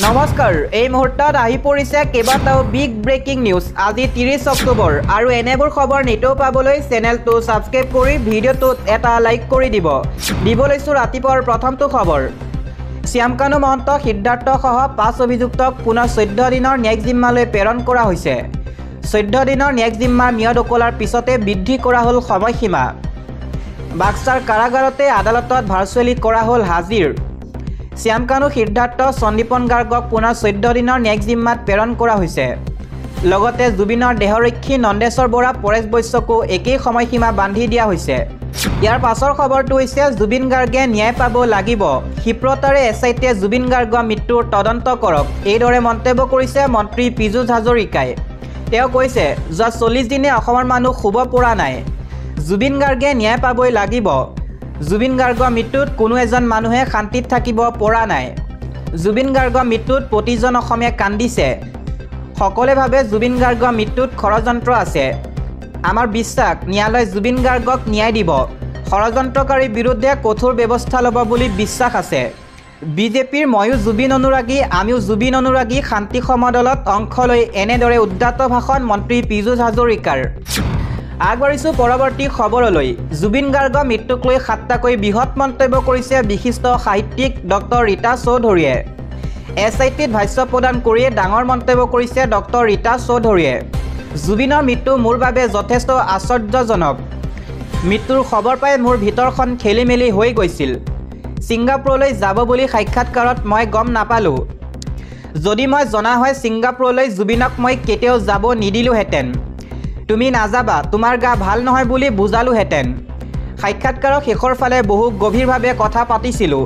নমস্কাৰ এই মুহূৰ্তত আহি পৰিছে কেইবাটাও বিগ ব্ৰেকিং নিউজ আজি 30 অক্টোবৰ আৰু এনেবোৰ খবৰ নিতৌ পাবলৈ চেনেলটো সাবস্ক্ৰাইব কৰি ভিডিঅ'টোত এটা লাইক কৰি দিবলৈছো ৰাতিপুৱাৰ প্ৰথমটো খবৰ শ্যামকানু মহন্ত সিদ্ধাৰ্থ সহ 5 অভিযুক্তক পুনৰ 14 দিনৰ ন্যায়িক জিম্মালৈ প্ৰেৰণ কৰা হৈছে 14 দিনৰ ন্যায়িক জিম্মাৰ ম্যাদ উকলাৰ পিছতে বৃদ্ধি কৰা হ'ল সময়সীমা বাক্সাৰ কাৰাগাৰতে আদালতত ভাৰ্চুৱেলি কৰা হ'ল হাজিৰ শ্যামকানু সিদ্ধাৰ্থ সন্দীপন গাৰ্গক পুনৰ 14 দিনৰ ন্যায়িক জিম্মাত প্ৰেৰণ কৰা হৈছে লগতে জুবিনৰ দেহৰক্ষী নন্দেশ্বৰ বৰা পৰেশ বৈশ্যকো একেই সময়সীমা বান্ধি দিয়া হৈছে ইয়াৰ পাছৰ খবৰটো হৈছে জুবিন গাৰ্গে ন্যায় পাব লাগিব ক্ষিপ্ৰতাৰে এছআইটিয়ে জুবিন গাৰ্গৰ মৃত্যুৰ তদন্ত কৰক এইদৰে মন্তব্য কৰিছে মন্ত্ৰী পীযুষ হাজৰিকাই তেওঁ কৈছে যোৱা 40 দিনে অসমৰ মানুহ শুব পৰা নাই জুবিন গাৰ্গে ন্যায় পাবই লাগিব জুবিন গাৰ্গৰ মৃত্যুত কোনো এজন মানুহে শান্তিত থাকিব পৰা নাই জুবিন গাৰ্গৰ মৃত্যুত প্ৰতিজন অসমীয়া কান্দিছে সকলোৱে ভাবে জুবিন গাৰ্গৰ মৃত্যুত ষড়যন্ত্ৰ আছে আমাৰ বিশ্বাস ন্যায়ালয় জুবিন গাৰ্গক ন্যায় দিব ষড়যন্ত্ৰকাৰীৰ বিৰুদ্ধে কঠোৰ ব্যৱস্থা ল'ব বুলি বিশ্বাস আছে বিজেপিৰ ময়ো জুবিন অনুৰাগী আমিও জুবিন অনুৰাগী শান্তি সমদলত অংশ লৈ এনেদৰে উদ্দাত ভাষণ মন্ত্ৰী পীযুষ হাজৰিকাৰ আগবাঢ়িছো পৰৱৰ্তী খবৰলৈ জুবিন গাৰ্গৰ মৃত্যুক লৈ সাতটাকৈ বৃহৎ মন্তব্য কৰিছে বিশিষ্ট সাহিত্যিক ডক্টৰ ৰীতা চৌধুৰীয়ে এছআইটিত ভাষ্য প্ৰদান কৰিয়ে ডাঙৰ মন্তব্য কৰিছে ডক্টৰ ৰীতা চৌধুৰীয়ে জুবিনৰ মৃত্যু মোৰ বাবে যথেষ্ট আশ্চৰ্যজনক মৃত্যুৰ খবৰ পাই মোৰ ভিতৰখন খেলিমেলি হৈ গৈছিল ছিংগাপুৰলৈ যাব বুলি সাক্ষাৎকাৰত মই গম নাপালোঁ যদি মই জনা হয় ছিংগাপুৰলৈ জুবিনক মই কেতিয়াও যাব নিদিলোহেঁতেন তুমি নাযাবা তোমাৰ গা ভাল নহয় বুলি বুজালোহেঁতেন সাক্ষাৎকাৰৰ শেষৰ ফালে বহু গভীৰভাৱে কথা পাতিছিলোঁ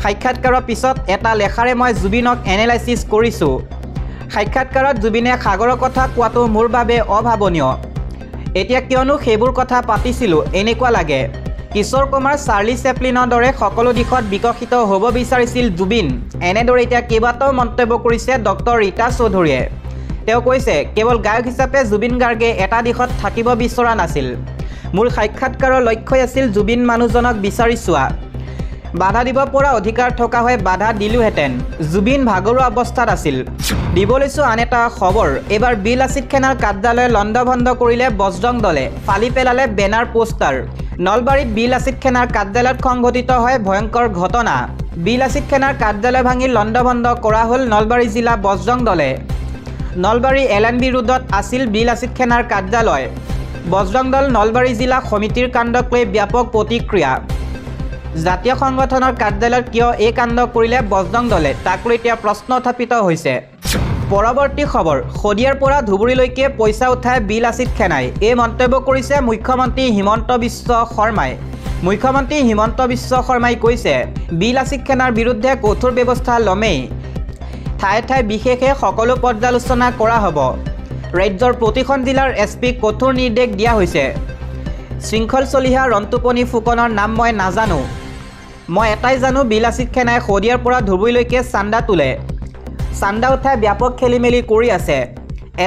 সাক্ষাৎকাৰৰ পিছত এটা লেখাৰে মই জুবিনক এনালাইচিছ কৰিছোঁ সাক্ষাৎকাৰত জুবিনে সাগৰৰ কথা কোৱাটো মোৰ বাবে অভাৱনীয় এতিয়া কিয়নো সেইবোৰ কথা পাতিছিলোঁ এনেকুৱা লাগে কিশোৰ কুমাৰ চাৰ্লি চেপলিনৰ দৰে সকলো দিশত বিকশিত হ'ব বিচাৰিছিল জুবিন এনেদৰে এতিয়া কেইবাটাও মন্তব্য কৰিছে ডক্টৰ ৰীতা চৌধুৰীয়ে তেওঁ কৈছে কেৱল গায়ক হিচাপে জুবিন গাৰ্গে এটা দিশত থাকিব বিচৰা নাছিল মোৰ সাক্ষাৎকাৰৰ লক্ষ্যই আছিল জুবিন মানুহজনক বিচাৰি চোৱা বাধা দিব পৰা অধিকাৰ থকা হয় বাধা দিলোহেঁতেন জুবিন ভাগৰুৱা অৱস্থাত আছিল দিবলৈছো আন এটা খবৰ এবাৰ বিল আছিদ খানাৰ কাৰ্যালয় লণ্ডভণ্ড কৰিলে বজৰং দলে ফালি পেলালে বেনাৰ পোষ্টাৰ নলবাৰীত বিল আছিদ খানাৰ কাৰ্যালয়ত সংঘটিত হয় ভয়ংকৰ ঘটনা বিল আছিদ খানাৰ কাৰ্যালয় ভাঙি লণ্ডভণ্ড কৰা হ'ল নলবাৰী জিলা বজৰং দলে নলবাৰী এলএনবি ৰোডত আছিল বিল আছিদ খানাৰ কাৰ্যালয় বজৰং দল নলবাৰী জিলা সমিতিৰ কাণ্ডক লৈ ব্যাপক প্ৰতিক্ৰিয়া জাতীয় সংগঠনৰ কাৰ্যালয়ত কিয় এই কাণ্ড কৰিলে বজৰং দলে তাক লৈ এতিয়া প্ৰশ্ন উত্থাপিত হৈছে পৰৱৰ্তী খবৰ শদিয়াৰ পৰা ধুবুৰীলৈকে পইচা উঠাই বিল আছিদ খানাই এই মন্তব্য কৰিছে মুখ্যমন্ত্ৰী হিমন্ত বিশ্ব শৰ্মাই মুখ্যমন্ত্ৰী হিমন্ত বিশ্ব শৰ্মাই কৈছে বিল আছিদ খানাৰ বিৰুদ্ধে কঠোৰ ব্যৱস্থা ল'মেই ঠায়ে ঠায়ে বিশেষে সকলো পৰ্যালোচনা কৰা হ'ব ৰাজ্যৰ প্ৰতিখন জিলাৰ এছপিক কঠোৰ নিৰ্দেশ দিয়া হৈছে শৃংখল চলিহা ৰন্তুপনি ফুকনৰ নাম মই নাজানো মই এটাই জানো বিল আছিদ খানাই শদিয়াৰ পৰা ধুবুৰীলৈকে চান্দা তোলে চান্দা উঠাই ব্যাপক খেলিমেলি কৰি আছে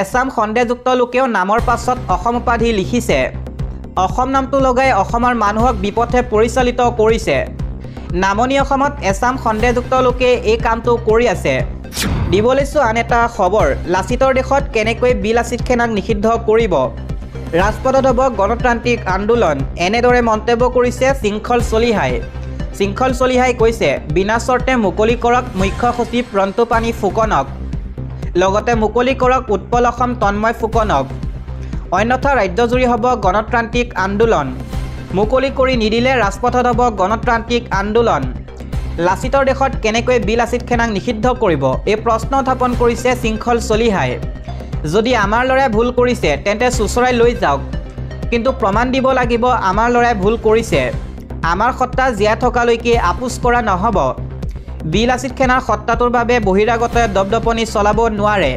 এছাম সন্দেহযুক্ত লোকেও নামৰ পাছত অসম উপাধি লিখিছে অসম নামটো লগাই অসমৰ মানুহক বিপথে পৰিচালিত কৰিছে নামনি অসমত এছাম সন্দেহযুক্ত লোকে এই কামটো কৰি আছে দিবলৈছো আন এটা খবৰ লাচিতৰ দেশত কেনেকৈ বিল আছিদ খানাক নিষিদ্ধ কৰিব ৰাজপথত হ'ব গণতান্ত্ৰিক আন্দোলন এনেদৰে মন্তব্য কৰিছে শৃংখল চলিহাই কৈছে বিনা চৰ্তে মুকলি কৰক মুখ্য সচিব ৰন্তুপানী ফুকনক লগতে মুকলি কৰক উৎপল অসম তন্ময় ফুকনক অন্যথা ৰাজ্যজুৰি হ'ব গণতান্ত্ৰিক আন্দোলন মুকলি কৰি নিদিলে ৰাজপথত হ'ব গণতান্ত্ৰিক আন্দোলন লাচিতৰ দেশত কেনেকৈ বিল আছিদ খানাক নিষিদ্ধ কৰিব এই প্ৰশ্ন উত্থাপন কৰিছে শৃংখল চলিহাই যদি আমাৰ ল'ৰাই ভুল কৰিছে তেন্তে চুচৰাই লৈ যাওক কিন্তু প্ৰমাণ দিব লাগিব আমাৰ ল'ৰাই ভুল কৰিছে আমাৰ সত্তা জীয়াই থকালৈকে আপোচ কৰা নহ'ব বিল আছিদ খানাৰ সত্তাটোৰ বাবে বহিৰাগতে দপদপনি চলাব নোৱাৰে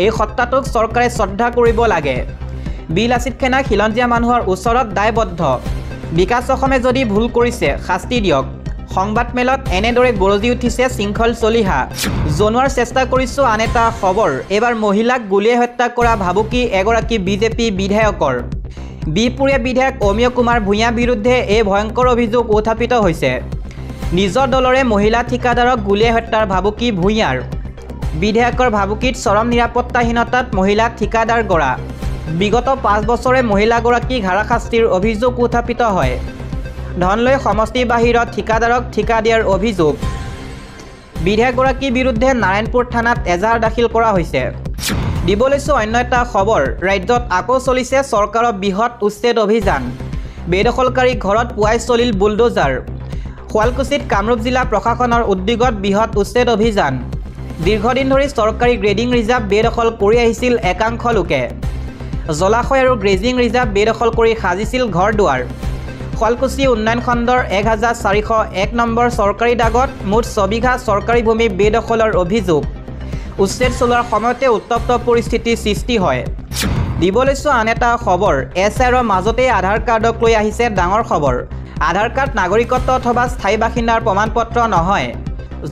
এই সত্তাটোক চৰকাৰে শ্ৰদ্ধা কৰিব লাগে বিল আছিদ খানা খিলঞ্জীয়া মানুহৰ ওচৰত দায়বদ্ধ বিকাশ অসমে যদি ভুল কৰিছে শাস্তি দিয়ক সংবাদমেলত এনেদৰে গৰজি উঠিছে শৃংখল চলিহা জনোৱাৰ চেষ্টা কৰিছোঁ আন এটা খবৰ এবাৰ মহিলাক গুলীয়াই হত্যা কৰা ভাবুকি এগৰাকী বিজেপি বিধায়কৰ বিপুৰীয়া বিধায়ক অমীয় কুমাৰ ভূঞাৰ বিৰুদ্ধে এই ভয়ংকৰ অভিযোগ উত্থাপিত হৈছে নিজৰ দলৰে মহিলা ঠিকাদাৰক গুলীয়াই হত্যাৰ ভাবুকি ভূঞাৰ বিধায়কৰ ভাবুকিত চৰম নিৰাপত্তাহীনতাত মহিলা ঠিকাদাৰ গৰা বিগত 5 বছৰে মহিলাগৰাকীক হাৰাশাস্তিৰ অভিযোগ উত্থাপিত হয় ধন লৈ সমষ্টিৰ বাহিৰত ঠিকাদাৰক ঠিকা দিয়াৰ অভিযোগ বিধায়কগৰাকীৰ বিৰুদ্ধে নাৰায়ণপুৰ থানাত এজাহাৰ দাখিল কৰা হৈছে দিব লৈছোঁ অন্য এটা খবৰ ৰাজ্যত আকৌ চলিছে চৰকাৰৰ বৃহৎ উচ্ছেদ অভিযান বেদখলকাৰী ঘৰত পুৱাই চলিল বুলডোজাৰ শুৱালকুছিত কামৰূপ জিলা প্ৰশাসনৰ উদ্যোগত বৃহৎ উচ্ছেদ অভিযান দীৰ্ঘদিন ধৰি চৰকাৰী গ্ৰেডিং ৰিজাৰ্ভ বেদখল কৰি আহিছিল একাংশ লোকে জলাশয় আৰু গ্ৰেজিং ৰিজাৰ্ভ বেদখল কৰি সাজিছিল ঘৰ দুৱাৰ শুৱালকুছি উন্নয়ন খণ্ডৰ 1401 নম্বৰ চৰকাৰী দাগত মুঠ 6 বিঘা চৰকাৰী ভূমি বেদখলৰ অভিযোগ উচ্ছেদ চলোৱাৰ সময়তে উত্তপ্ত পৰিস্থিতিৰ সৃষ্টি হয় দিব লৈছোঁ আন এটা খবৰ এছআইৰ মাজতে আধাৰ কাৰ্ডক লৈ আহিছে ডাঙৰ খবৰ আধাৰ কাৰ্ড নাগৰিকত্ব অথবা স্থায়ী বাসিন্দাৰ প্ৰমাণপত্ৰ নহয়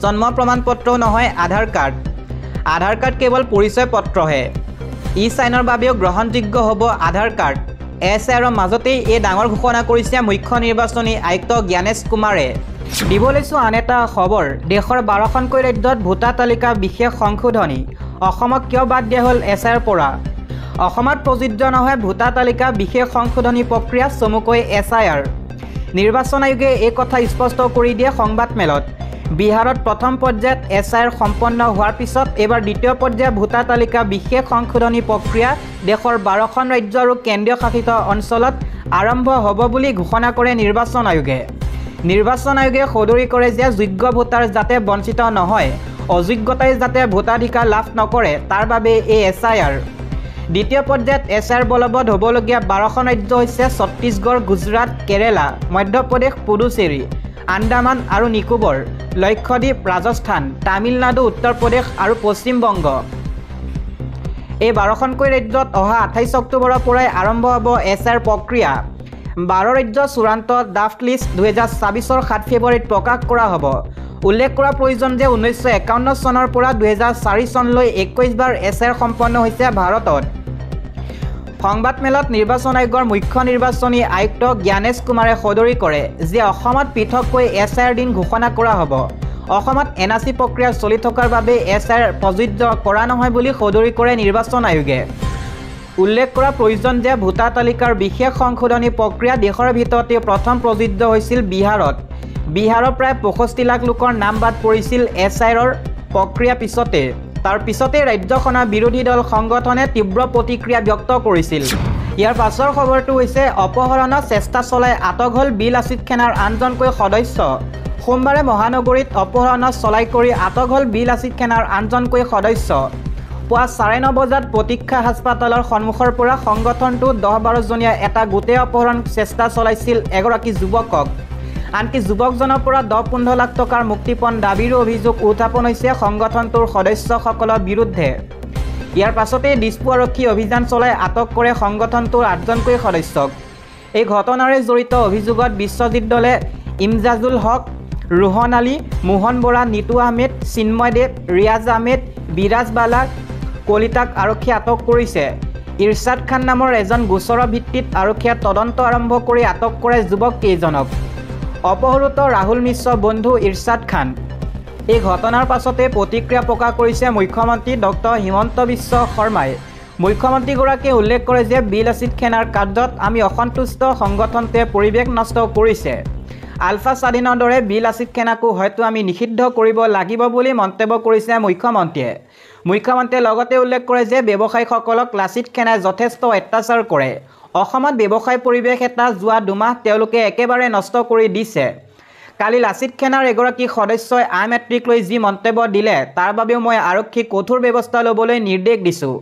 জন্ম প্ৰমাণপত্ৰও নহয় আধাৰ কাৰ্ড কেৱল পৰিচয় পত্ৰহে ই চাইনৰ বাবেও গ্ৰহণযোগ্য হ'ব আধাৰ কাৰ্ড এছআইৰ মাজতেই এই ডাঙৰ ঘোষণা কৰিছে মুখ্য নিৰ্বাচনী আয়ুক্ত জ্ঞানেশ কুমাৰে দিব লৈছোঁ আন এটা খবৰ দেশৰ 12খনকৈ ৰাজ্যত ভোটাৰ তালিকা বিশেষ সংশোধনী অসমক কিয় বাদ দিয়া হ'ল এছআইৰ পৰা অসমত প্ৰযোজ্য নহয় ভোটাৰ তালিকা বিশেষ সংশোধনী প্ৰক্ৰিয়া চমুকৈ এছআইআৰ নিৰ্বাচন আয়োগে এই কথা স্পষ্ট কৰি দিয়ে সংবাদমেলত বিহাৰত প্ৰথম পৰ্যায়ত এছআইআৰ সম্পন্ন হোৱাৰ পিছত এবাৰ দ্বিতীয় পৰ্যায়ৰ ভোটাৰ তালিকা বিশেষ সংশোধনী প্ৰক্ৰিয়া দেশৰ 12খন ৰাজ্য আৰু কেন্দ্ৰীয় শাসিত অঞ্চলত আৰম্ভ হ'ব বুলি ঘোষণা কৰে নিৰ্বাচন আয়োগে সদৰি কৰে যে যোগ্য ভোটাৰ যাতে বঞ্চিত নহয় অযোগ্যতাই যাতে ভোটাধিকাৰ লাভ নকৰে তাৰ বাবে এই এছআইআৰ দ্বিতীয় পৰ্যায়ত এছআইআৰ বলবৎ হ'বলগীয়া 12খন ৰাজ্য হৈছে ছত্তীশগড় গুজৰাট কেৰেলা মধ্যপ্ৰদেশ পুডুচেৰী আন্দামান আৰু নিকোবৰ লক্ষদ্বীপ ৰাজস্থান তামিলনাডু উত্তৰ প্ৰদেশ আৰু পশ্চিম বংগ এই 12খনকৈ ৰাজ্যত অহা 28 অক্টোবৰৰ পৰাই আৰম্ভ হ'ব এছআইআৰ প্ৰক্ৰিয়া 12 ৰাজ্যৰ চূড়ান্ত ড্ৰাফ্ট লিষ্ট 2024ৰ 7 ফেব্ৰুৱাৰীত প্ৰকাশ কৰা হ'ব উল্লেখ কৰা প্ৰয়োজন যে 1951 চনৰ পৰা 2004 চনলৈ 21 বাৰ এছআইআৰ সম্পন্ন হৈছে ভাৰতত সংবাদমেলত নিৰ্বাচন আয়োগৰ মুখ্য নিৰ্বাচনী আয়ুক্ত জ্ঞানেশ কুমাৰে সদৰি কৰে যে অসমত পৃথককৈ এছআইআৰ দিন ঘোষণা কৰা হ'ব অসমত এনআৰচি প্ৰক্ৰিয়া চলি থকাৰ বাবে এছআইআৰ প্ৰযোজ্য কৰা নহয় বুলি সদৰি কৰে নিৰ্বাচন আয়োগে উল্লেখ কৰা প্ৰয়োজন যে ভোটাৰ তালিকাৰ বিশেষ সংশোধনী প্ৰক্ৰিয়া দেশৰ ভিতৰতে প্ৰথম প্ৰযোজ্য হৈছিল বিহাৰৰ প্ৰায় 65 লাখ লোকৰ নাম বাদ পৰিছিল এছআইআৰৰ প্ৰক্ৰিয়া পিছতে তাৰ পিছতে ৰাজ্যখনৰ বিৰোধী দল সংগঠনে তীব্ৰ প্ৰতিক্ৰিয়া ব্যক্ত কৰিছিল ইয়াৰ পাছৰ খবৰটো হৈছে অপহৰণৰ চেষ্টা চলাই আটক হ'ল বিলাসিত সেনাৰ আনজনকৈ সদস্য সোমবাৰে মহানগৰীত অপহৰণৰ চলাই কৰি আটক হ'ল বিলাসিত সেনাৰ আনজনকৈ সদস্য পুৱা 9:30 বজাত প্ৰতীক্ষা হাস্পতালৰ সন্মুখৰ পৰা সংগঠনটো 10-12 জনীয়া এটা গোটে অপহৰণ চেষ্টা চলাইছিল এগৰাকী যুৱকক আনকি যুৱকজনৰ পৰা 10-15 লাখ টকাৰ মুক্তিপণ দাবীৰো অভিযোগ উত্থাপন হৈছে সংগঠনটোৰ সদস্যসকলৰ বিৰুদ্ধে ইয়াৰ পাছতে দিছপুৰ আৰক্ষী অভিযান চলাই আটক কৰে সংগঠনটোৰ 8জনকৈ সদস্যক এই ঘটনাৰে জড়িত অভিযোগত বিশ্বজিৎ দলে ইমজাজুল হক ৰোহন আলী মোহন বৰা নিতু আহমেদ চিন্ময় দেৱ ৰিয়াজ আহমেদ বিৰাজ বালা কলিতাক আৰক্ষীয়ে আটক কৰিছে ইৰছাদ খান নামৰ এজন গোচৰৰ ভিত্তিত আৰক্ষীয়ে তদন্ত আৰম্ভ কৰি আটক কৰে যুৱক কেইজনক অপহৃত ৰাহুল মিশ্ৰৰ বন্ধু ইৰছাদ খান এই ঘটনাৰ পাছতে প্ৰতিক্ৰিয়া প্ৰকাশ কৰিছে মুখ্যমন্ত্ৰী ডক্টৰ হিমন্ত বিশ্ব শৰ্মাই মুখ্যমন্ত্ৰীগৰাকীয়ে উল্লেখ কৰে যে বিলাসিত সেনাৰ কাৰ্যত আমি অসন্তুষ্ট সংগঠনটোৱে পৰিৱেশ নষ্ট কৰিছে আলফা স্বাধীনৰ দৰে বিলাসিত সেনাকো হয়তো আমি নিষিদ্ধ কৰিব লাগিব বুলি মন্তব্য কৰিছে মুখ্যমন্ত্ৰীয়ে লগতে উল্লেখ কৰে যে ব্যৱসায়ীসকলক লাচিত সেনাই যথেষ্ট অত্যাচাৰ কৰে অসমত ব্যৱসায় পৰিৱেশ এটা যোৱা 2 মাহ তেওঁলোকে একেবাৰে নষ্ট কৰি দিছে কালি লাচিত সেনাৰ এগৰাকী সদস্যই আই মেট্ৰিক লৈ যি মন্তব্য দিলে তাৰ বাবেও মই আৰক্ষীক কঠোৰ ব্যৱস্থা ল'বলৈ নিৰ্দেশ দিছোঁ